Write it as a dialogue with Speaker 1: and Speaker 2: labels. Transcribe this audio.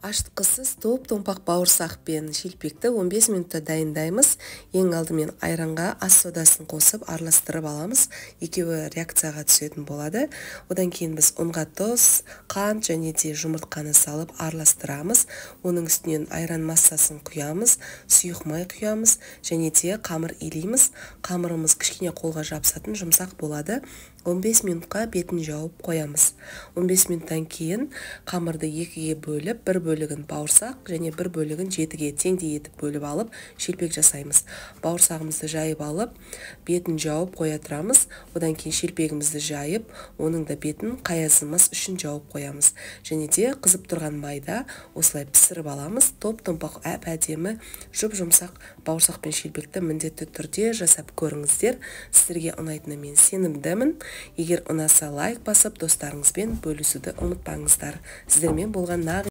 Speaker 1: Аштықсыз топ-томпақ бауырсақ пен шелпекті 15 минутта дайындаймыз. Ең алдымен айранға ас содасын қосып араластырып аламыз. Екеуі реакцияға түсетін болады. Одан кейін біз ұнға тұз, қант және де жұмыртқаны салып араластырамыз. Оның үстінен айран массасын құямыз, сұйық май құямыз және де қамыр илейміз. Қамырымыз кішкене қолға жабысатын жұмсақ болады. 15 минутқа бетін жауып қоямыз. 15 минуттан кейін қамырды екіге бөліп, бір бөлігін бауырсақ және бір бөлігін жетіге теңдей етіп бөліп алып, шелпек жасаймыз. Бауырсағымызды жайып алып, бетін жауып қоя тұрамыз. Одан кейін шелпегімізді жайып, оның да бетін қаязымыз үшін жауып қоямыз. Және де қызып тұрған майда осылай пісіріп аламыз. Топ-томпақ әп-әдемі жұп-жұмсақ бауырсақ пен шелпекті міндетті түрде жасап көріңіздер. Сіздерге ұнайтынына мен сенімдімін. Егер ұнаса лайк басып, достарыңызбен бөлісуді ұмытпаңыздар. Сіздермен болған